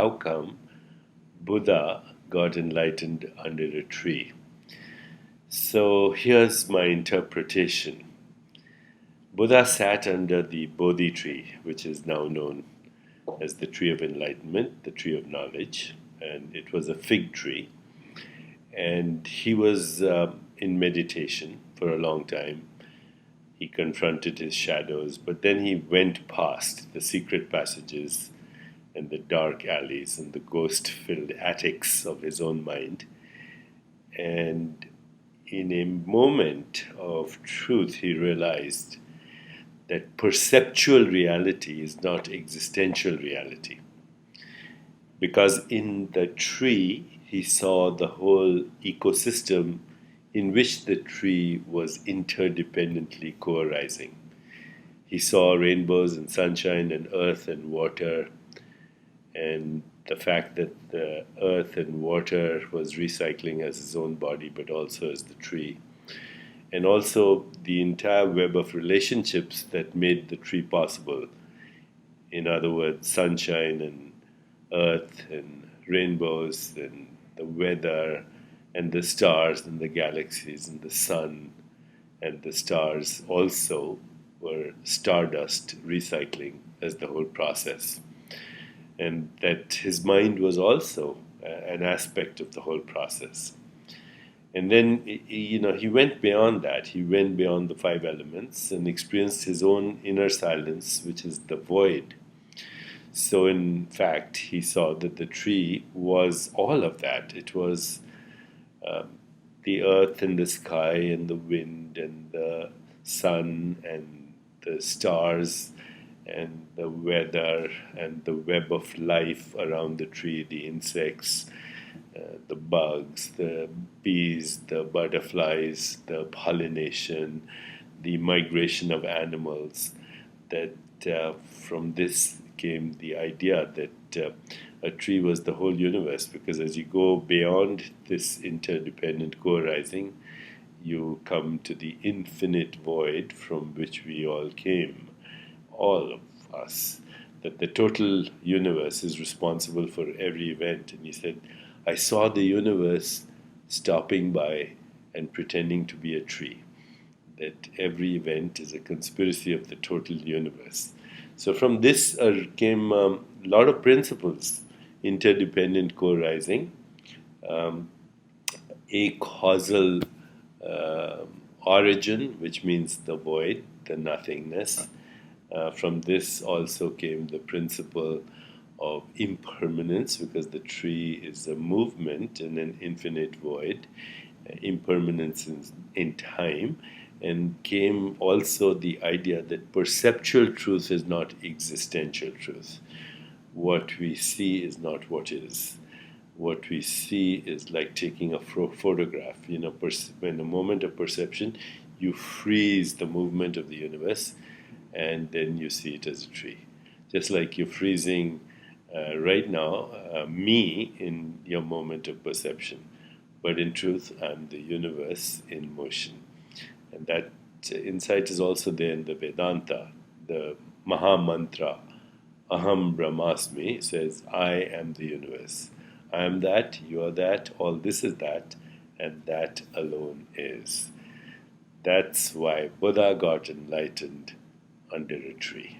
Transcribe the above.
how come Buddha got enlightened under a tree. So here's my interpretation. Buddha sat under the Bodhi tree, which is now known as the Tree of Enlightenment, the Tree of Knowledge, and it was a fig tree. And he was in meditation for a long time. He confronted his shadows, but then he went past the secret passages and the dark alleys and the ghost-filled attics of his own mind. And in a moment of truth, he realized that perceptual reality is not existential reality. Because in the tree, he saw the whole ecosystem in which the tree was interdependently co-arising. He saw rainbows and sunshine and earth and water, and the fact that the earth and water was recycling as his own body, but also as the tree. And also the entire web of relationships that made the tree possible. In other words, sunshine and earth and rainbows and the weather and the stars and the galaxies and the sun and the stars also were stardust recycling as the whole process. And that his mind was also an aspect of the whole process. And then, he went beyond that. He went beyond the five elements and experienced his own inner silence, which is the void. So, in fact, he saw that the tree was all of that. It was the earth and the sky and the wind and the sun and the stars and the weather and the web of life around the tree, the insects, the bugs, the bees, the butterflies, the pollination, the migration of animals. That from this came the idea that a tree was the whole universe, because as you go beyond this interdependent co-arising, you come to the infinite void from which we all came, all of us, that the total universe is responsible for every event. And he said, I saw the universe stopping by and pretending to be a tree, that every event is a conspiracy of the total universe. So from this came a lot of principles: interdependent co-arising, acausal origin, which means the void, the nothingness. From this also came the principle of impermanence, because the tree is a movement in an infinite void, impermanence in time, and came also the idea that perceptual truth is not existential truth. What we see is not what is. What we see is like taking a photograph. When a moment of perception, you freeze the movement of the universe, and then you see it as a tree. Just like you're freezing right now, me in your moment of perception. But in truth, I'm the universe in motion. And that insight is also there in the Vedanta. The Maha Mantra, Aham Brahmasmi, says, I am the universe. I am that, you are that, all this is that, and that alone is. That's why Buddha got enlightened under a tree.